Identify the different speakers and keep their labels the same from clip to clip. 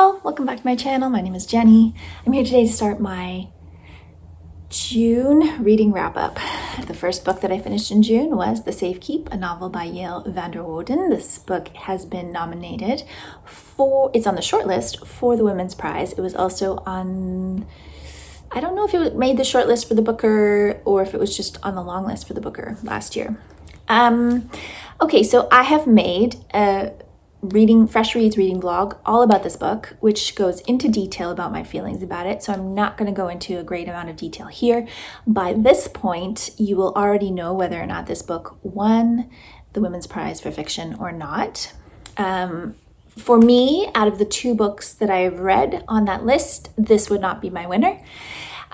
Speaker 1: Hello, welcome back to my channel. My name is Jenny. I'm here today to start my June reading wrap-up. The first book that I finished in June was The Safekeep, a novel by Yael van der Wouden. This book has been nominated it's on the shortlist for the Women's Prize. It was also on, I don't know if it made the shortlist for the Booker or if it was just on the long list for the Booker last year. Okay, so I have made a fresh reads reading vlog all about this book, which goes into detail about my feelings about it. So I'm not going to go into a great amount of detail here. By this point, you will already know whether or not this book won the Women's Prize for Fiction or not. For me, out of the two books that I've read on that list, this would not be my winner.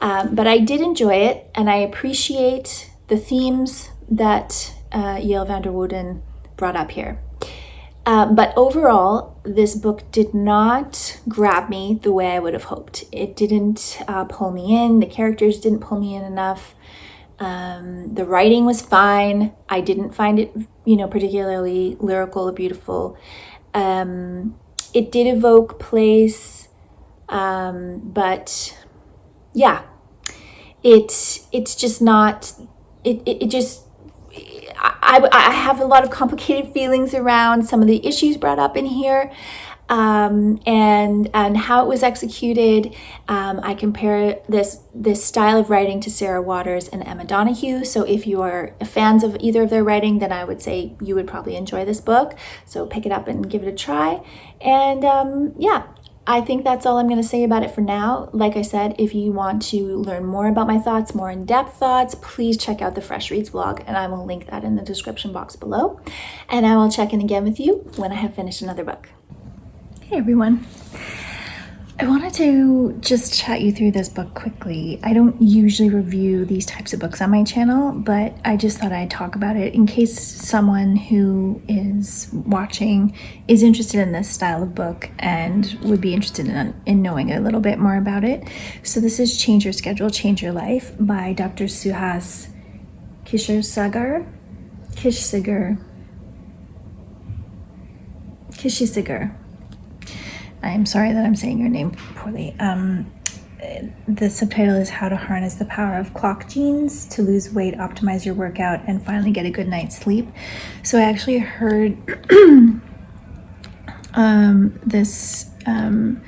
Speaker 1: But I did enjoy it, and I appreciate the themes that Yael van der Wouden brought up here. But overall, this book did not grab me the way I would have hoped. It didn't pull me in. The characters didn't pull me in enough. The writing was fine. I didn't find it, particularly lyrical or beautiful. It did evoke place, but yeah, it's just not. I have a lot of complicated feelings around some of the issues brought up in here, and how it was executed. I compare this style of writing to Sarah Waters and Emma Donoghue. So if you are fans of either of their writing, then I would say you would probably enjoy this book. So pick it up and give it a try. And yeah, I think that's all I'm going to say about it for now. Like I said, if you want to learn more about my thoughts, more in-depth thoughts, please check out the Fresh Reads vlog, and I will link that in the description box below. And I will check in again with you when I have finished another book. Hey everyone. I wanted to just chat you through this book quickly. I don't usually review these types of books on my channel, but I just thought I'd talk about it in case someone who is watching is interested in this style of book and would be interested in knowing a little bit more about it. So this is Change Your Schedule, Change Your Life by Dr. Suhas Kshirsagar. I'm sorry that I'm saying your name poorly. The subtitle is How to Harness the Power of Clock Genes to Lose Weight, Optimize Your Workout, and Finally Get a Good Night's Sleep. So I actually heard this man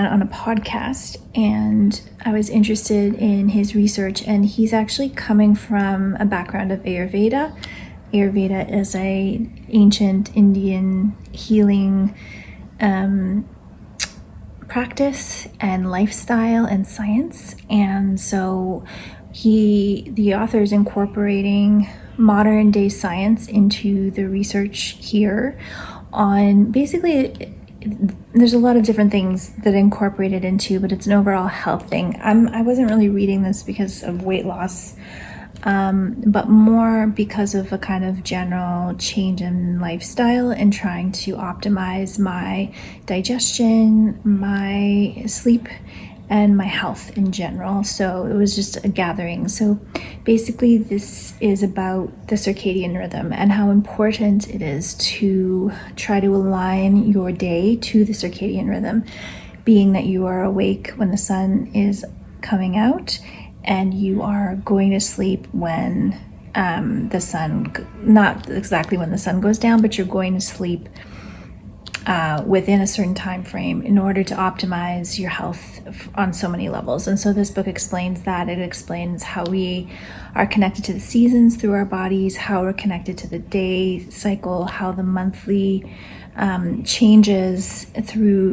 Speaker 1: on a podcast, and I was interested in his research, and he's actually coming from a background of Ayurveda. Ayurveda is an ancient Indian healing practice and lifestyle and science. And so the author is incorporating modern day science into the research here on basically, there's a lot of different things that are incorporated into, but it's an overall health thing. I wasn't really reading this because of weight loss, but more because of a kind of general change in lifestyle and trying to optimize my digestion, my sleep, and my health in general. So it was just a gathering. So basically this is about the circadian rhythm and how important it is to try to align your day to the circadian rhythm, being that you are awake when the sun is coming out and you are going to sleep when the sun, not exactly when the sun goes down, but you're going to sleep within a certain time frame in order to optimize your health on so many levels. And so this book explains that. It explains how we are connected to the seasons through our bodies, how we're connected to the day cycle, how the monthly changes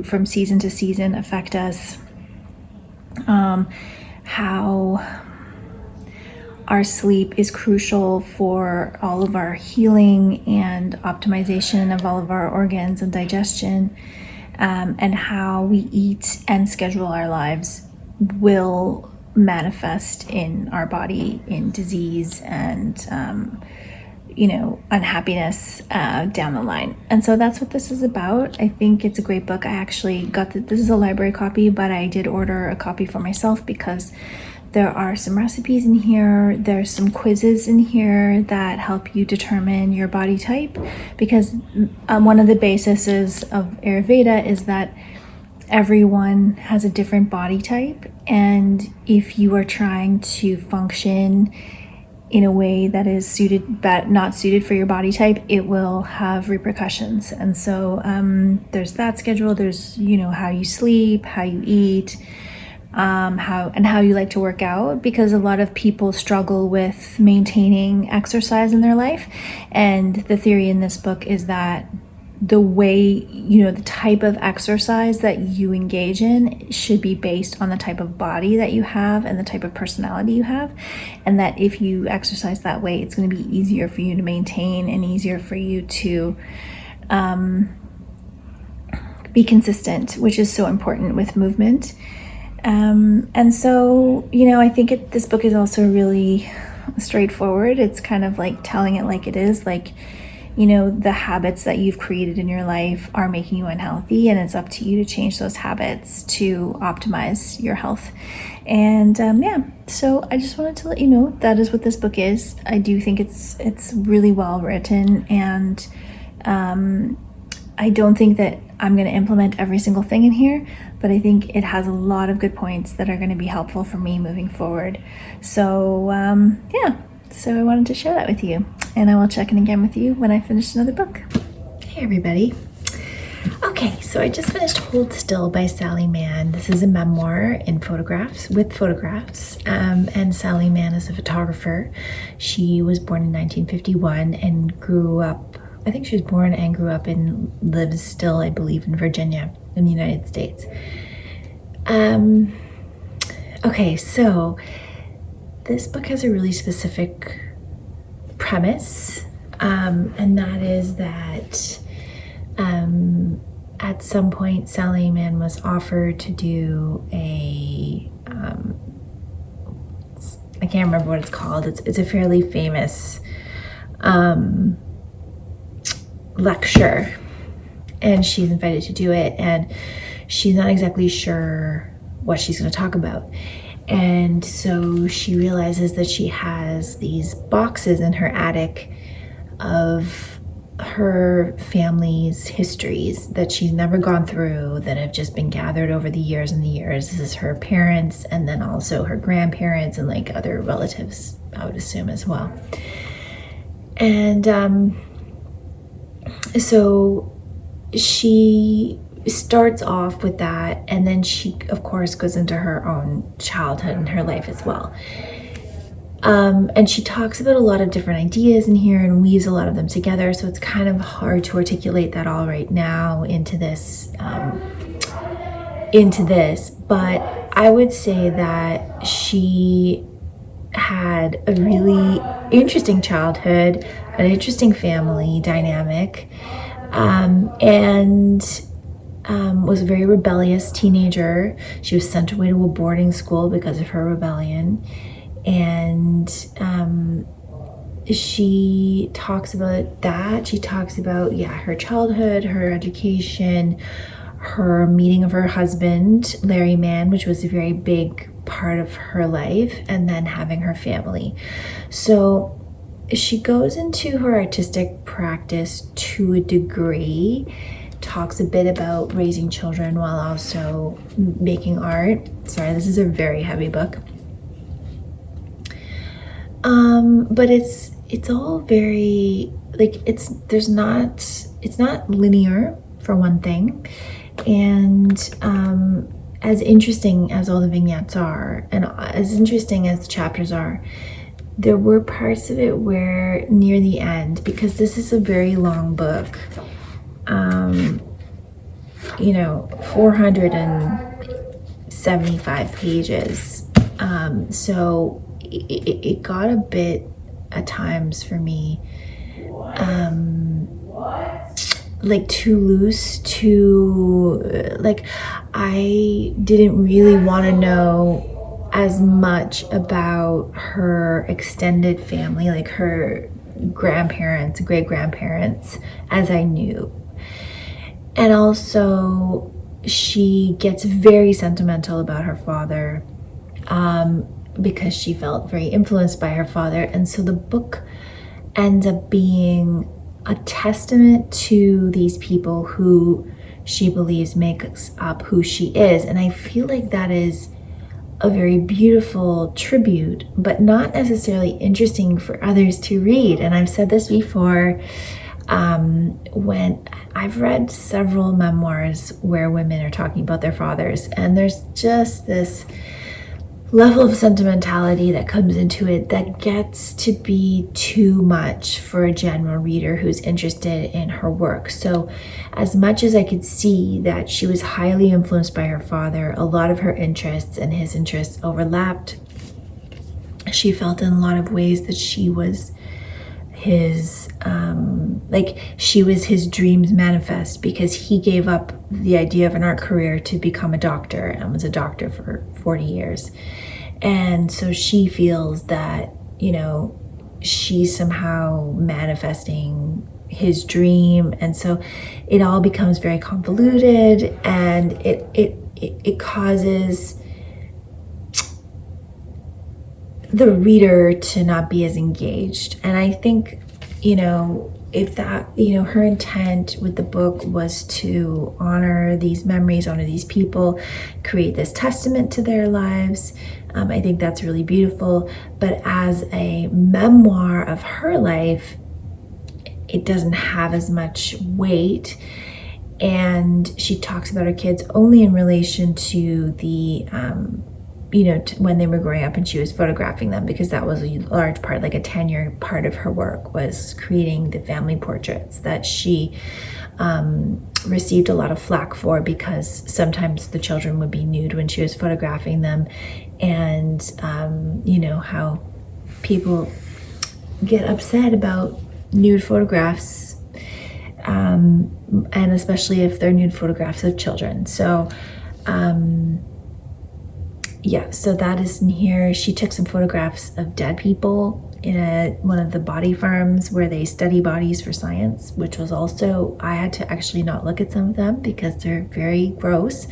Speaker 1: from season to season affect us, how our sleep is crucial for all of our healing and optimization of all of our organs and digestion, and how we eat and schedule our lives will manifest in our body in disease and unhappiness down the line. And so that's what this is about. I think it's a great book. I actually got this is a library copy, but I did order a copy for myself because There are some recipes in here. There's some quizzes in here that help you determine your body type, because one of the bases of Ayurveda is that everyone has a different body type, and if you are trying to function in a way that is suited but not suited for your body type, it will have repercussions. And so there's that schedule. There's how you sleep, how you eat, how you like to work out, because a lot of people struggle with maintaining exercise in their life. And the theory in this book is that the way, the type of exercise that you engage in should be based on the type of body that you have and the type of personality you have. And that if you exercise that way, it's going to be easier for you to maintain and easier for you to be consistent, which is so important with movement. And so, I think this book is also really straightforward. It's kind of like telling it like it is, like, the habits that you've created in your life are making you unhealthy, and it's up to you to change those habits to optimize your health. And so I just wanted to let you know that is what this book is. I do think it's really well written, and I don't think that I'm going to implement every single thing in here, but I think it has a lot of good points that are going to be helpful for me moving forward. So so I wanted to share that with you, and I will check in again with you when I finish another book. Hey everybody. Okay, so I just finished Hold Still by Sally Mann. This is a memoir with photographs, and Sally Mann is a photographer. She was born in 1951 and grew up, I think she was born and grew up and lives still, I believe, in Virginia in the United States. Okay, so this book has a really specific premise, and that is that at some point Sally Mann was offered to do I can't remember what it's called. It's a fairly famous lecture, and she's invited to do it, and she's not exactly sure what she's going to talk about. And so she realizes that she has these boxes in her attic of her family's histories that she's never gone through, that have just been gathered over the years and the years. This is her parents, and then also her grandparents and like other relatives, I would assume, as well. And so she starts off with that, and then she of course goes into her own childhood and her life as well, and she talks about a lot of different ideas in here and weaves a lot of them together, so it's kind of hard to articulate that all right now into this, but I would say that she had a really interesting childhood, an interesting family dynamic, and was a very rebellious teenager. She was sent away to a boarding school because of her rebellion. And she talks about that. She talks about, her childhood, her education, her meeting of her husband, Larry Mann, which was a very big part of her life, and then having her family. So she goes into her artistic practice to a degree, talks a bit about raising children while also making art. Sorry, this is a very heavy book. But it's all very, like, it's not linear, for one thing. And as interesting as all the vignettes are, and as interesting as the chapters are, there were parts of it where near the end, because this is a very long book, 475 pages. So it got a bit at times for me, like too loose, I didn't really want to know as much about her extended family, like her grandparents, great grandparents, as I knew. And also she gets very sentimental about her father, because she felt very influenced by her father. And so the book ends up being a testament to these people who she believes makes up who she is. And I feel like that is a very beautiful tribute, but not necessarily interesting for others to read. And I've said this before, when I've read several memoirs where women are talking about their fathers, and there's just this level of sentimentality that comes into it that gets to be too much for a general reader who's interested in her work. So as much as I could see that she was highly influenced by her father, a lot of her interests and his interests overlapped. She felt in a lot of ways that she was his she was his dreams manifest, because he gave up the idea of an art career to become a doctor and was a doctor for 40 years. And so she feels that, she's somehow manifesting his dream. And so it all becomes very convoluted, and it causes the reader to not be as engaged. And I think, if that, her intent with the book was to honor these memories, honor these people, create this testament to their lives, I think that's really beautiful. But as a memoir of her life, it doesn't have as much weight. And she talks about her kids only in relation to the when they were growing up and she was photographing them, because that was a large part, like a 10-year part of her work, was creating the family portraits that she received a lot of flack for, because sometimes the children would be nude when she was photographing them. And how people get upset about nude photographs, and especially if they're nude photographs of children. So so that is in here. She took some photographs of dead people in one of the body farms where they study bodies for science, which was also, I had to actually not look at some of them because they're very gross.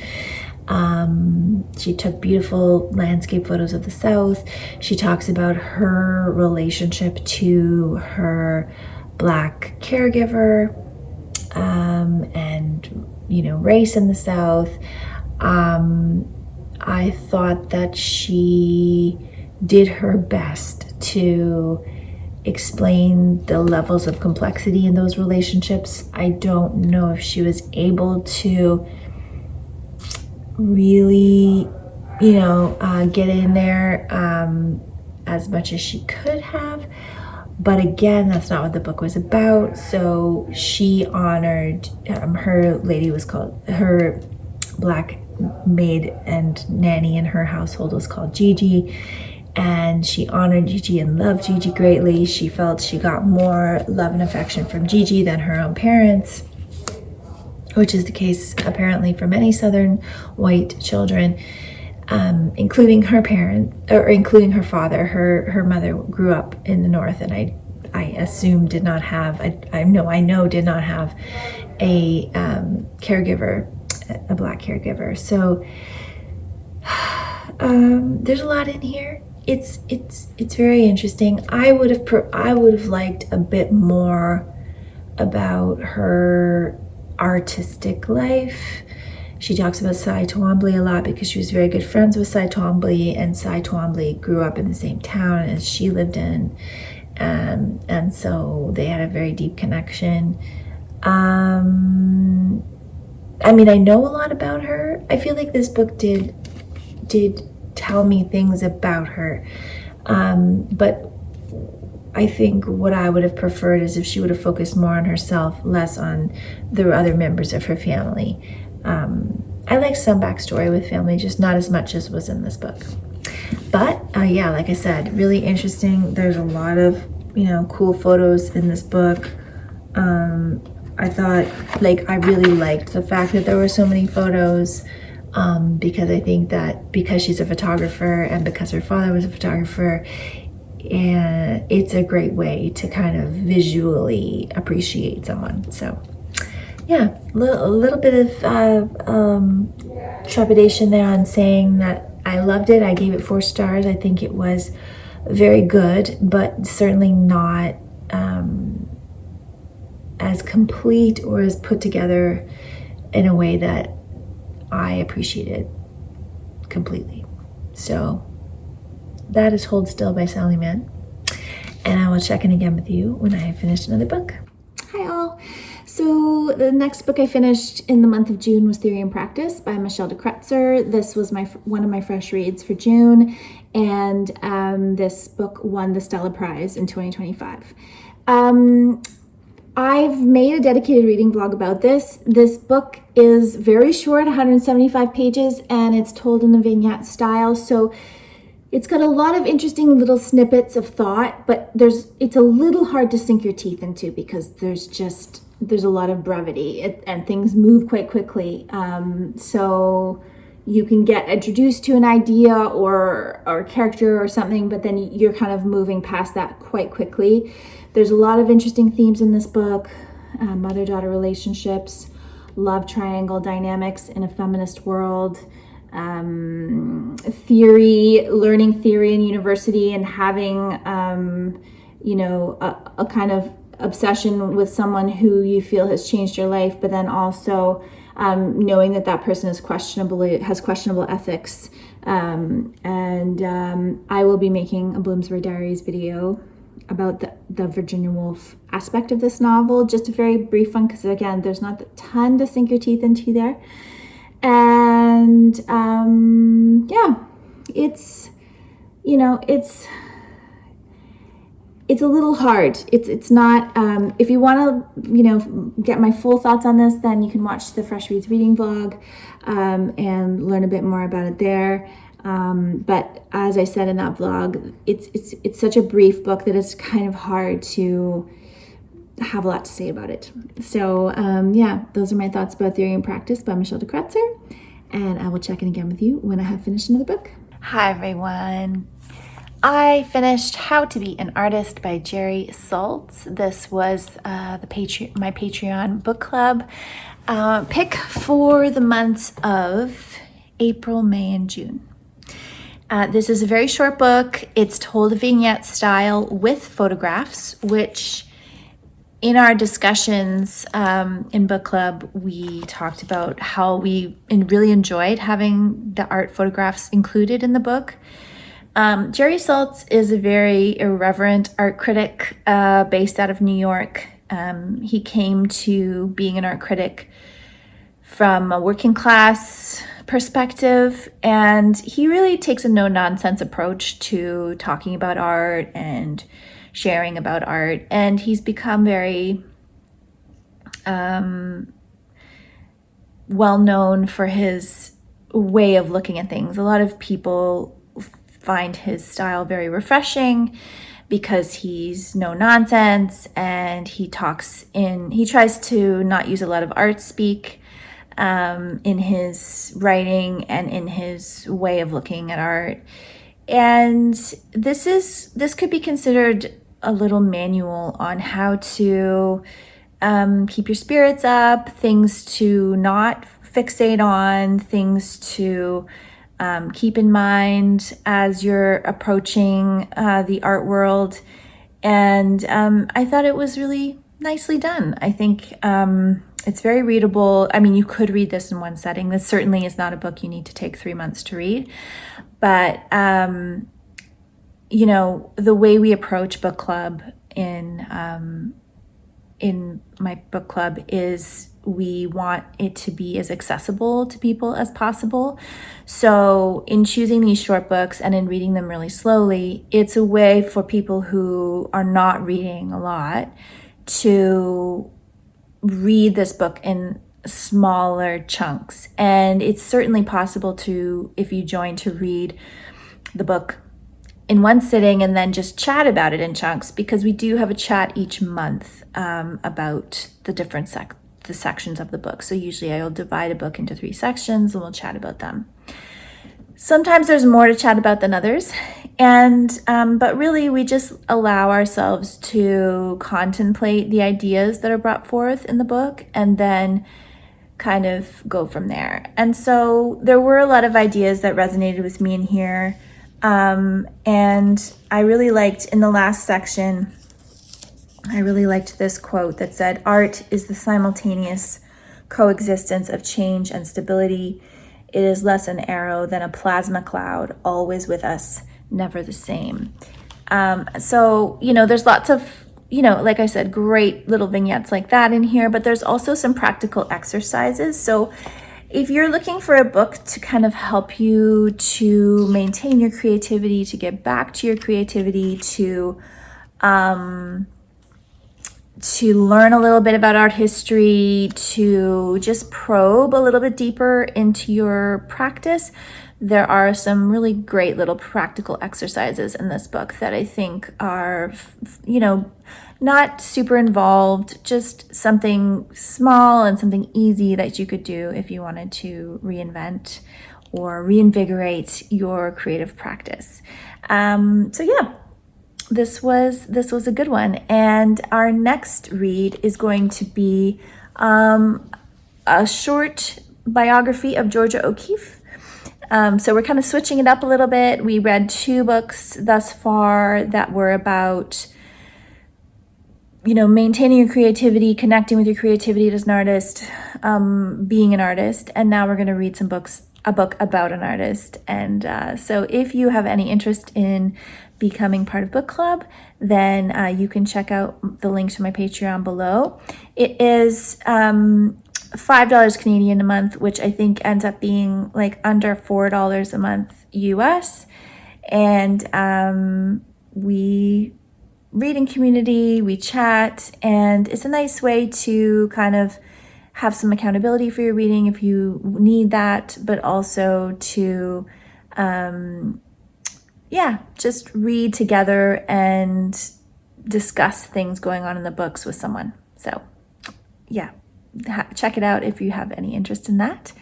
Speaker 1: She took beautiful landscape photos of the South. She talks about her relationship to her Black caregiver, and race in the South. I thought that she did her best to explain the levels of complexity in those relationships. I don't know if she was able to really, get in there as much as she could have. But again, that's not what the book was about. So she honored, her lady was called, her Black maid and nanny in her household was called Gigi, and she honored Gigi and loved Gigi greatly. She felt she got more love and affection from Gigi than her own parents, which is the case apparently for many Southern white children, including her parents, or including her father. Her mother grew up in the North, and I assume did not have, I know did not have a caregiver, a Black caregiver. So there's a lot in here. It's very interesting. I would have liked a bit more about her artistic life. She talks about Cy Twombly a lot because she was very good friends with Cy Twombly, and Cy Twombly grew up in the same town as she lived in, and so they had a very deep connection. I know a lot about her. I feel like this book did tell me things about her, but I think what I would have preferred is if she would have focused more on herself, less on the other members of her family. I like some backstory with family, just not as much as was in this book. But like I said, really interesting. There's a lot of cool photos in this book. I thought, I really liked the fact that there were so many photos, because I think that because she's a photographer and because her father was a photographer, and it's a great way to kind of visually appreciate someone. So a little bit of trepidation there on saying that I loved it. I gave it 4 stars. I think it was very good, but certainly not as complete or as put together in a way that I appreciated completely. So that is Hold Still by Sally Mann. And I will check in again with you when I have finished another book. Hi all. So the next book I finished in the month of June was Theory and Practice by Michelle de Kretser. This was one of my fresh reads for June, and this book won the Stella Prize in 2025. I've made a dedicated reading vlog about this. This book is very short, 175 pages, and it's told in a vignette style. So it's got a lot of interesting little snippets of thought, but it's a little hard to sink your teeth into because there's a lot of brevity and things move quite quickly. So you can get introduced to an idea or a character or something, but then you're kind of moving past that quite quickly. There's a lot of interesting themes in this book: mother-daughter relationships, love triangle dynamics in a feminist world, learning theory in university and having, a kind of obsession with someone who you feel has changed your life, but then also knowing that person has questionable ethics. I will be making a Bloomsbury Diaries video about the Virginia Woolf aspect of this novel, just a very brief one, because again, there's not a ton to sink your teeth into there. And it's a little hard. It's not, if you want to, get my full thoughts on this, then you can watch the Fresh Reads reading vlog and learn a bit more about it there. But as I said in that vlog, it's such a brief book that it's kind of hard to have a lot to say about it. So those are my thoughts about Theory and Practice by Michelle de Kretser, and I will check in again with you when I have finished another book. Hi everyone. I finished How to Be an Artist by Jerry Saltz. This was my Patreon book club pick for the months of April, May, and June. This is a very short book. It's told vignette style with photographs, which in our discussions in book club, we talked about how we really enjoyed having the art photographs included in the book. Jerry Saltz is a very irreverent art critic based out of New York. He came to being an art critic from a working class perspective, and he really takes a no-nonsense approach to talking about art and sharing about art, and he's become very well known for his way of looking at things. A lot of people find his style very refreshing because he's no nonsense, and he tries to not use a lot of art speak in his writing and in his way of looking at art. And this could be considered a little manual on how to keep your spirits up, things to not fixate on, things to keep in mind as you're approaching the art world. And I thought it was really nicely done. I think it's very readable. I mean, you could read this in one setting. This certainly is not a book you need to take 3 months to read. But, the way we approach book club in my book club is we want it to be as accessible to people as possible. So in choosing these short books and in reading them really slowly, it's a way for people who are not reading a lot to read this book in smaller chunks. And it's certainly possible to, if you join, to read the book in one sitting and then just chat about it in chunks, because we do have a chat each month about the different the sections of the book. So usually I will divide a book into 3 sections and we'll chat about them. Sometimes there's more to chat about than others, and but really we just allow ourselves to contemplate the ideas that are brought forth in the book, and then kind of go from there. And so there were a lot of ideas that resonated with me in here. And I really liked in the last section, I really liked this quote that said, "Art is the simultaneous coexistence of change and stability. It is less an arrow than a plasma cloud, always with us, never the same." So, there's lots of, like I said, great little vignettes like that in here, but there's also some practical exercises. So if you're looking for a book to kind of help you to maintain your creativity, to get back to your creativity, to learn a little bit about art history, to just probe a little bit deeper into your practice, there are some really great little practical exercises in this book that I think are, not super involved, just something small and something easy that you could do if you wanted to reinvent or reinvigorate your creative practice. This was a good one. And our next read is going to be a short biography of Georgia O'Keeffe. So we're kind of switching it up a little bit. We read 2 books thus far that were about, maintaining your creativity, connecting with your creativity as an artist, being an artist. And now we're going to read a book about an artist. And so if you have any interest in becoming part of book club, then you can check out the link to my Patreon below. It is $5 Canadian a month, which I think ends up being like under $4 a month US. And we read in community, we chat, and it's a nice way to kind of have some accountability for your reading if you need that, but also to just read together and discuss things going on in the books with someone. So check it out if you have any interest in that.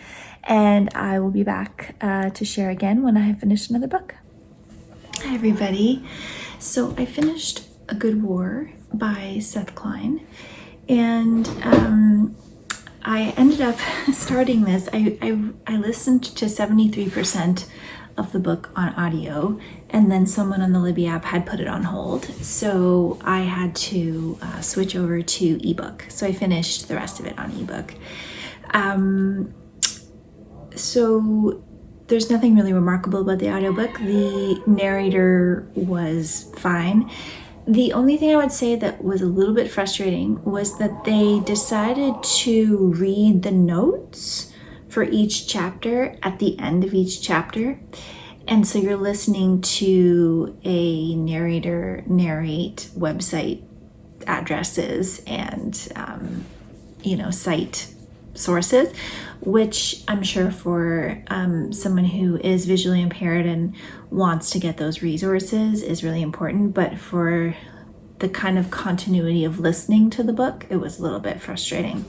Speaker 1: And I will be back to share again when I have finished another book. Hi, everybody. So I finished A Good War by Seth Klein. And I ended up starting this. I listened to 73% of the book on audio, and then someone on the Libby app had put it on hold. So I had to switch over to ebook. So I finished the rest of it on ebook. So there's nothing really remarkable about the audiobook. The narrator was fine. The only thing I would say that was a little bit frustrating was that they decided to read the notes for each chapter at the end of each chapter. And so you're listening to a narrator narrate website addresses and, site sources, which I'm sure for someone who is visually impaired and wants to get those resources is really important. But for the kind of continuity of listening to the book, it was a little bit frustrating.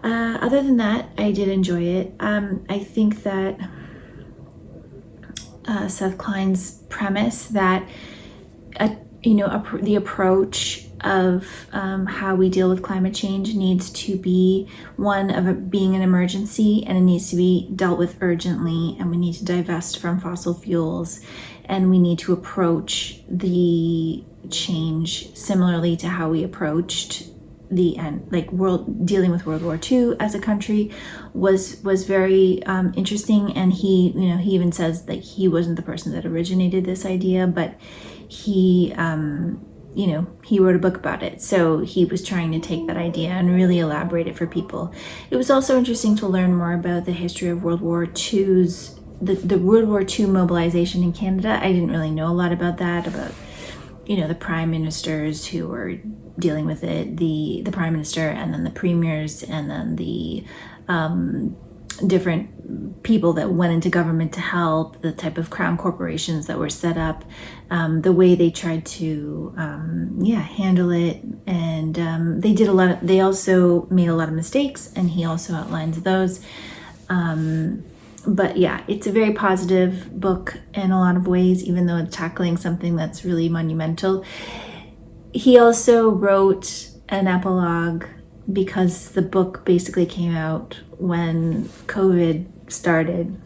Speaker 1: Other than that, I did enjoy it. I think that Seth Klein's premise that, the approach of how we deal with climate change needs to be one of it being an emergency, and it needs to be dealt with urgently, and we need to divest from fossil fuels, and we need to approach the change similarly to how we approached the end, dealing with World War II as a country was very interesting. And he even says that he wasn't the person that originated this idea, but he wrote a book about it. So he was trying to take that idea and really elaborate it for people. It was also interesting to learn more about the history of World War II's, the World War II mobilization in Canada. I didn't really know a lot about that, about the prime ministers who were dealing with it, the prime minister, and then the premiers, and then the different people that went into government to help, the type of crown corporations that were set up, the way they tried to handle it. And they also made a lot of mistakes, and he also outlines those. But yeah, it's a very positive book in a lot of ways, even though it's tackling something that's really monumental. He also wrote an epilogue because the book basically came out when COVID started.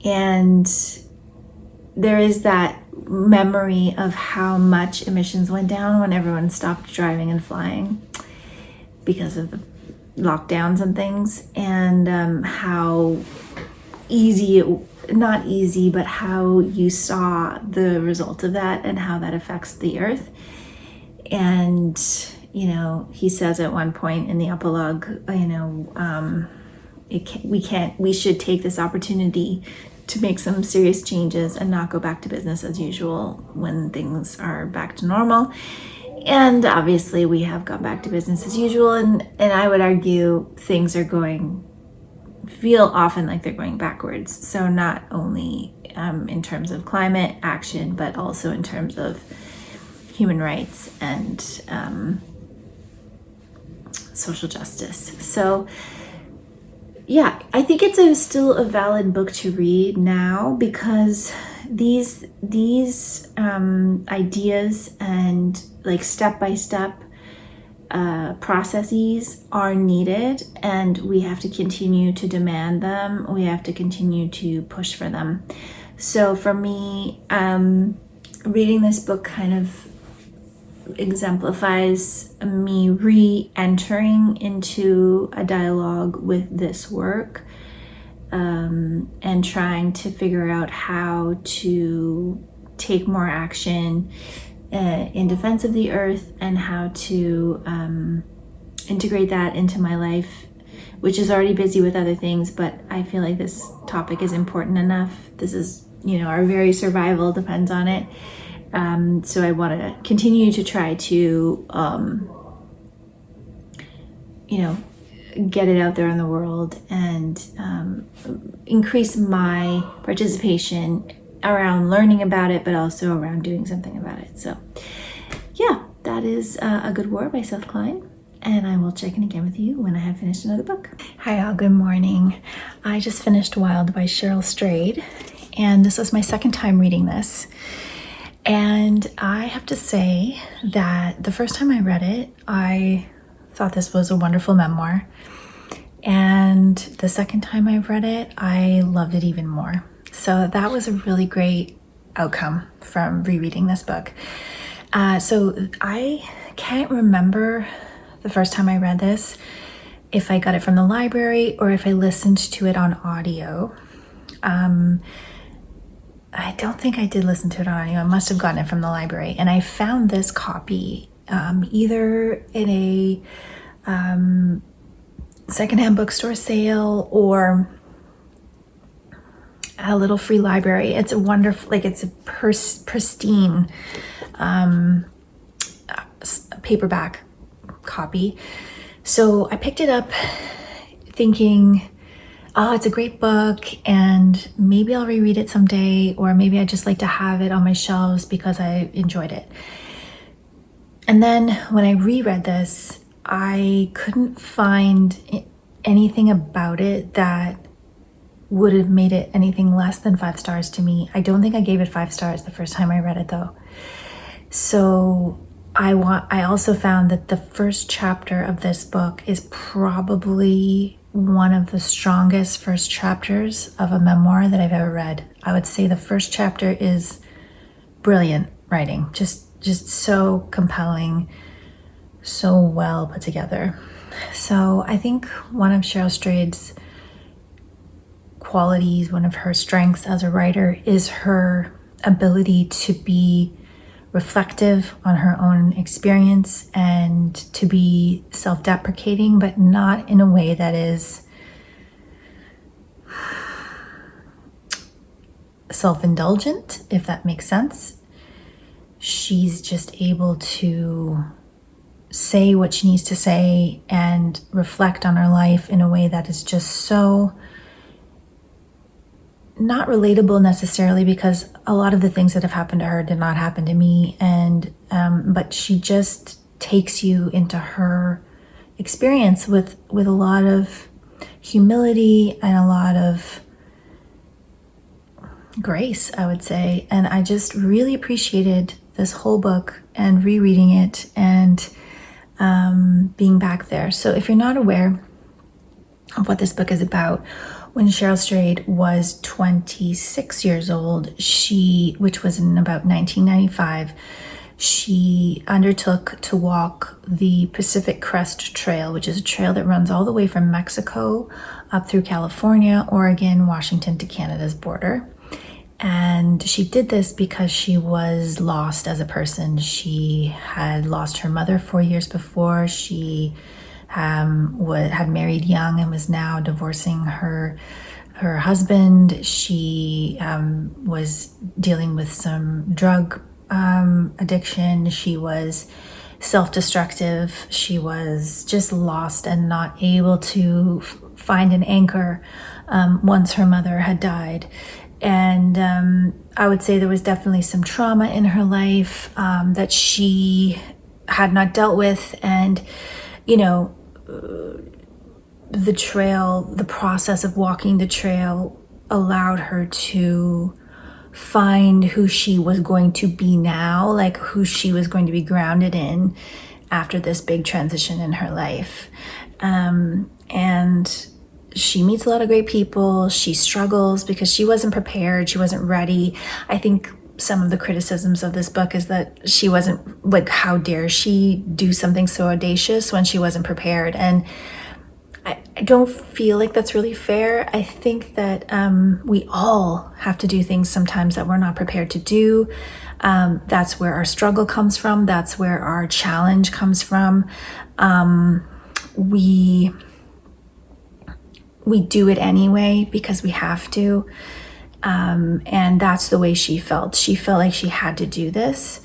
Speaker 1: And there is that memory of how much emissions went down when everyone stopped driving and flying because of the lockdowns and things, and how not easy, but how you saw the result of that and how that affects the earth. And, he says at one point in the epilogue, we should take this opportunity to make some serious changes and not go back to business as usual when things are back to normal. And obviously we have gone back to business as usual, and I would argue things feel often like they're going backwards. So not only in terms of climate action, but also in terms of human rights and social justice. So yeah, I think it's still a valid book to read now, because these ideas and like step-by-step processes are needed, and we have to continue to demand them. We have to continue to push for them. So for me, reading this book kind of exemplifies me re-entering into a dialogue with this work, and trying to figure out how to take more action in defense of the earth, and how to integrate that into my life, which is already busy with other things, but I feel like this topic is important enough. This is, our very survival depends on it. So I want to continue to try to, get it out there in the world, and increase my participation around learning about it, but also around doing something about it. So yeah, that is A Good War by Seth Klein, and I will check in again with you when I have finished another book. Hi all, good morning. I just finished Wild by Cheryl Strayed, and this was my second time reading this. And I have to say that the first time I read it, I thought this was a wonderful memoir. And the second time I read it, I loved it even more. So that was a really great outcome from rereading this book. So I can't remember the first time I read this, if I got it from the library or if I listened to it on audio. I don't think I did listen to it on audio. I must have gotten it from the library. And I found this copy either in a secondhand bookstore sale or a little free library. It's a wonderful, it's a pristine paperback copy. So I picked it up thinking, oh, it's a great book and maybe I'll reread it someday, or maybe I just like to have it on my shelves because I enjoyed it. And then when I reread this, I couldn't find anything about it that would have made it anything less than 5 stars to me. I don't think I gave it 5 stars the first time I read it though. So I also found that the first chapter of this book is probably one of the strongest first chapters of a memoir that I've ever read. I would say the first chapter is brilliant writing, just so compelling, so well put together. So I think one of Cheryl Strayed's qualities, one of her strengths as a writer, is her ability to be reflective on her own experience and to be self-deprecating, but not in a way that is self-indulgent, if that makes sense. She's just able to say what she needs to say and reflect on her life in a way that is just so not relatable necessarily, because a lot of the things that have happened to her did not happen to me, and but she just takes you into her experience with a lot of humility and a lot of grace, I would say. And I just really appreciated this whole book and rereading it, and being back there. So if you're not aware of what this book is about, when Cheryl Strayed was 26 years old, which was in about 1995, she undertook to walk the Pacific Crest Trail, which is a trail that runs all the way from Mexico up through California, Oregon, Washington to Canada's border. And she did this because she was lost as a person. She had lost her mother 4 years before. She had married young and was now divorcing her husband. She was dealing with some drug addiction. She was self-destructive. She was just lost and not able to find an anchor once her mother had died. And I would say there was definitely some trauma in her life that she had not dealt with. And, you know, the process of walking the trail allowed her to find who she was going to be now, like who she was going to be grounded in after this big transition in her life. And she meets a lot of great people. She struggles because she wasn't prepared. She wasn't ready. I think some of the criticisms of this book is that she wasn't, like, how dare she do something so audacious when she wasn't prepared? And I don't feel like that's really fair. I think that we all have to do things sometimes that we're not prepared to do. That's where our struggle comes from. That's where our challenge comes from. We do it anyway because we have to. And that's the way she felt. She felt like she had to do this.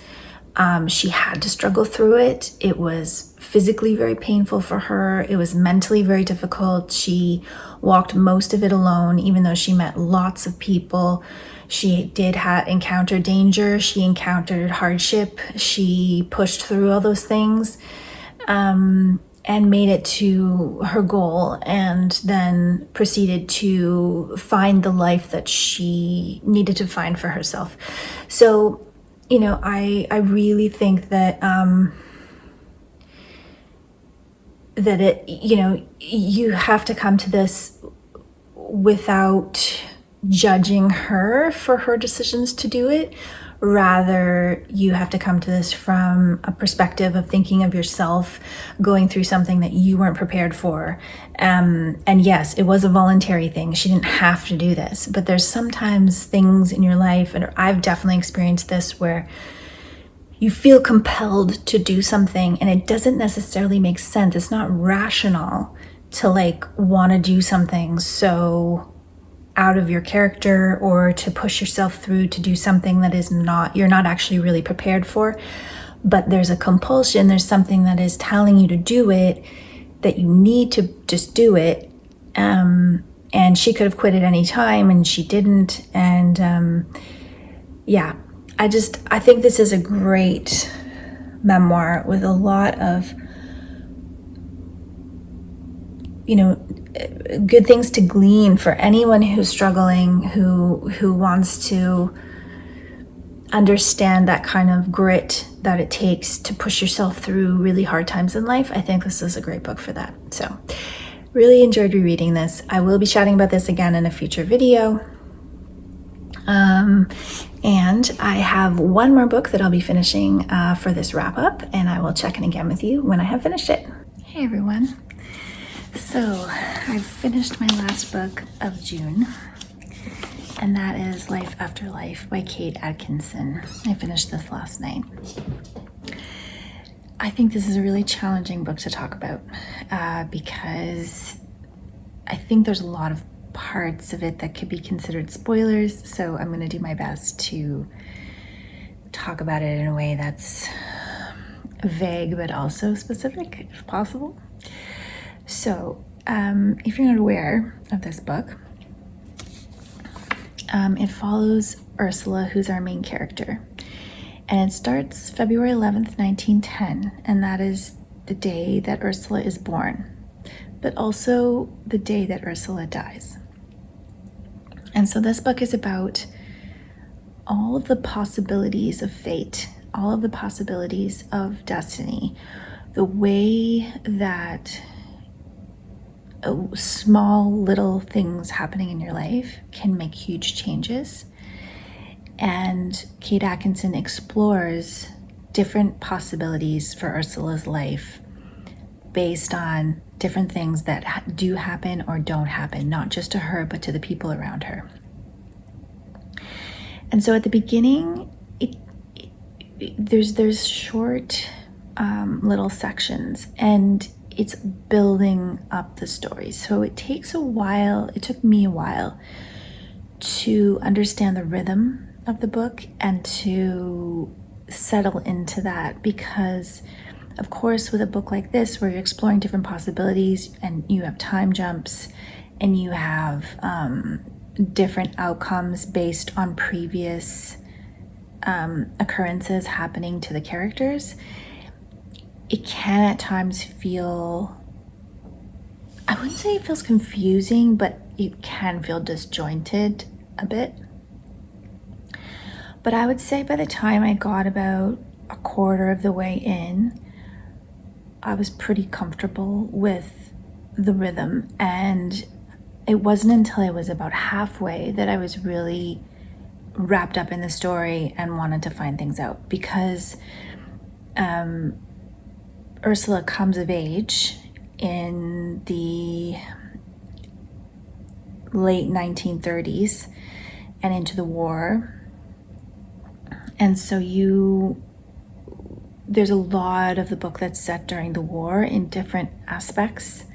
Speaker 1: She had to struggle through it. It was physically very painful for her. It was mentally very difficult. She walked most of it alone, even though she met lots of people. She did encounter danger. She encountered hardship. She pushed through all those things and made it to her goal, and then proceeded to find the life that she needed to find for herself. So, you know, I really think that that it, you know, you have to come to this without judging her for her decisions to do it. Rather, you have to come to this from a perspective of thinking of yourself going through something that you weren't prepared for. And yes, it was a voluntary thing. She didn't have to do this, but there's sometimes things in your life, and I've definitely experienced this, where you feel compelled to do something and it doesn't necessarily make sense. It's not rational to want to do something so out of your character, or to push yourself through to do something that you're not actually really prepared for. But there's a compulsion, there's something that is telling you to do it, that you need to just do it. And she could have quit at any time, and she didn't. And I think this is a great memoir with a lot of, good things to glean for anyone who's struggling, who wants to understand that kind of grit that it takes to push yourself through really hard times in life. I think this is a great book for that. So really enjoyed rereading this. I will be chatting about this again in a future video. And I have one more book that I'll be finishing for this wrap up, and I will check in again with you when I have finished it. Hey everyone. So I've finished my last book of June, and that is Life After Life by Kate Atkinson. I finished this last night. I think this is a really challenging book to talk about because I think there's a lot of parts of it that could be considered spoilers, so I'm going to do my best to talk about it in a way that's vague but also specific if possible. So, if you're not aware of this book, it follows Ursula, who's our main character. And it starts February 11th, 1910, and that is the day that Ursula is born, but also the day that Ursula dies. And so this book is about all of the possibilities of fate, all of the possibilities of destiny the way that small little things happening in your life can make huge changes. And Kate Atkinson explores different possibilities for Ursula's life based on different things that do happen or don't happen, not just to her, but to the people around her. And so at the beginning, there's short little sections, and it's building up the story. So it took me a while to understand the rhythm of the book and to settle into that, because of course with a book like this where you're exploring different possibilities and you have time jumps and you have different outcomes based on previous occurrences happening to the characters, it can at times feel, I wouldn't say it feels confusing, but it can feel disjointed a bit. But I would say by the time I got about a quarter of the way in, I was pretty comfortable with the rhythm. And it wasn't until I was about halfway that I was really wrapped up in the story and wanted to find things out, because Ursula comes of age in the late 1930s and into the war. And so there's a lot of the book that's set during the war in different aspects.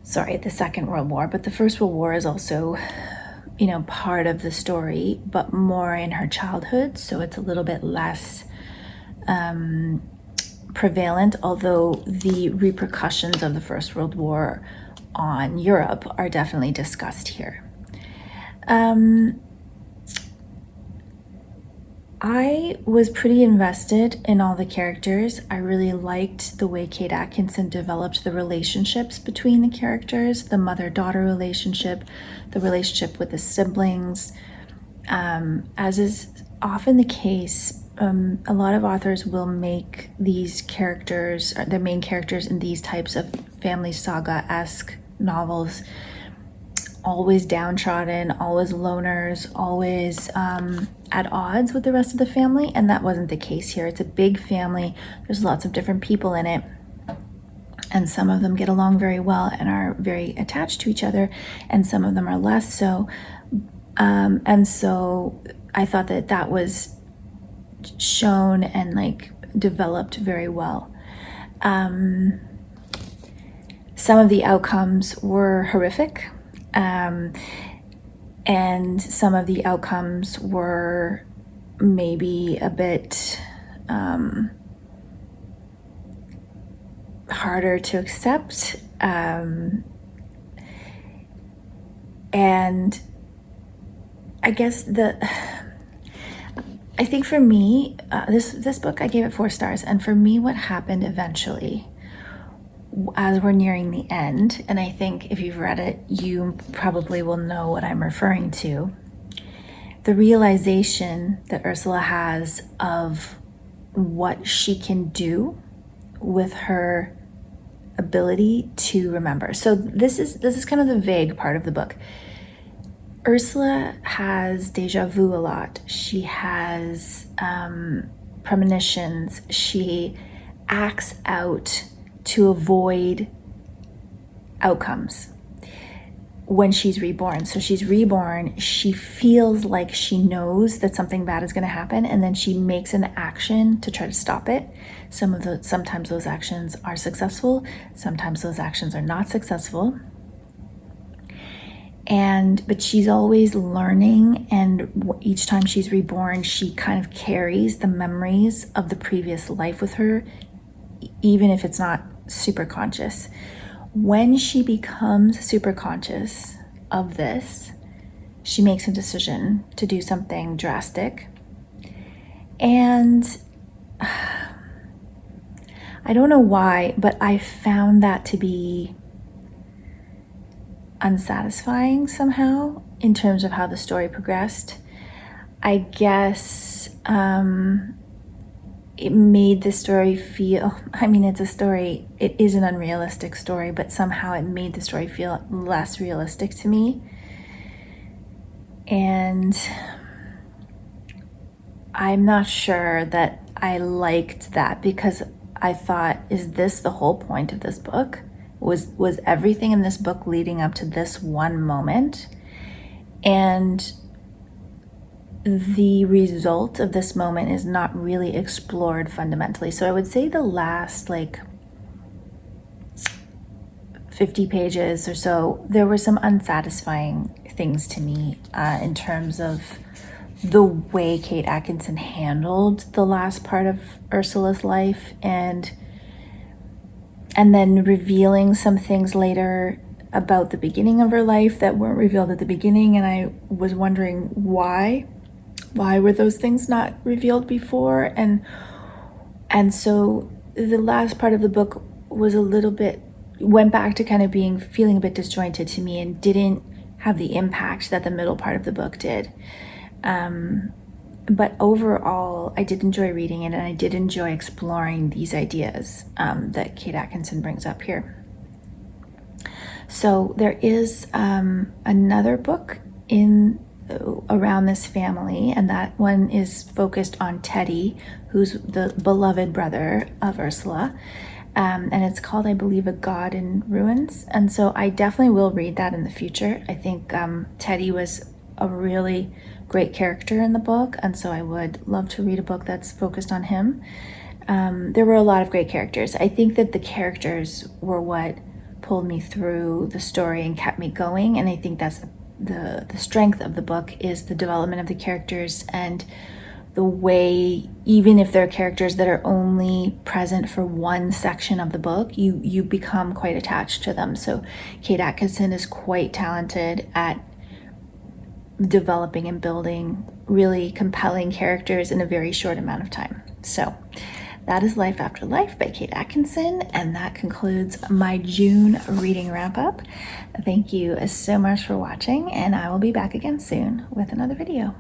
Speaker 1: Sorry, the Second World War, but the First World War is also, part of the story, but more in her childhood. So it's a little bit less prevalent, although the repercussions of the First World War on Europe are definitely discussed here. I was pretty invested in all the characters. I really liked the way Kate Atkinson developed the relationships between the characters, the mother-daughter relationship, the relationship with the siblings. As is often the case, a lot of authors will make these characters, their main characters in these types of family saga-esque novels, always downtrodden, always loners, always at odds with the rest of the family, and that wasn't the case here. It's a big family. There's lots of different people in it, and some of them get along very well and are very attached to each other, and some of them are less so. And so I thought that was shown and developed very well. Some of the outcomes were horrific. And some of the outcomes were maybe a bit harder to accept. And I guess I think for me, this book, I gave it 4 stars. And for me, what happened eventually, as we're nearing the end, and I think if you've read it, you probably will know what I'm referring to, the realization that Ursula has of what she can do with her ability to remember. So this is kind of the vague part of the book. Ursula has deja vu a lot. She has premonitions. She acts out to avoid outcomes when she's reborn. So she's reborn, she feels like she knows that something bad is going to happen, and then she makes an action to try to stop it. Sometimes those actions are successful, sometimes those actions are not successful. But she's always learning, and each time she's reborn, she kind of carries the memories of the previous life with her, even if it's not super conscious. When she becomes super conscious of this, she makes a decision to do something drastic. And I don't know why, but I found that to be unsatisfying somehow in terms of how the story progressed. I guess it made the story feel, I mean, it's a story, it is an unrealistic story, but somehow it made the story feel less realistic to me. And I'm not sure that I liked that, because I thought, is this the whole point of this book? Was everything in this book leading up to this one moment? And the result of this moment is not really explored fundamentally. So I would say the last like 50 pages or so, there were some unsatisfying things to me in terms of the way Kate Atkinson handled the last part of Ursula's life, and then revealing some things later about the beginning of her life that weren't revealed at the beginning. And I was wondering why were those things not revealed before? And so the last part of the book was a little bit, went back to kind of feeling a bit disjointed to me, and didn't have the impact that the middle part of the book did. But overall, I did enjoy reading it, and I did enjoy exploring these ideas that Kate Atkinson brings up here. So there is another book around this family, and that one is focused on Teddy, who's the beloved brother of Ursula. And it's called, I believe, A God in Ruins. And so I definitely will read that in the future. I think Teddy was a really great character in the book, and so I would love to read a book that's focused on him. There were a lot of great characters. I think that the characters were what pulled me through the story and kept me going, and I think that's the strength of the book, is the development of the characters, and the way, even if they're characters that are only present for one section of the book, you become quite attached to them. So Kate Atkinson is quite talented at developing and building really compelling characters in a very short amount of time. So that is Life After Life by Kate Atkinson, and that concludes my June reading wrap up. Thank you so much for watching, and I will be back again soon with another video.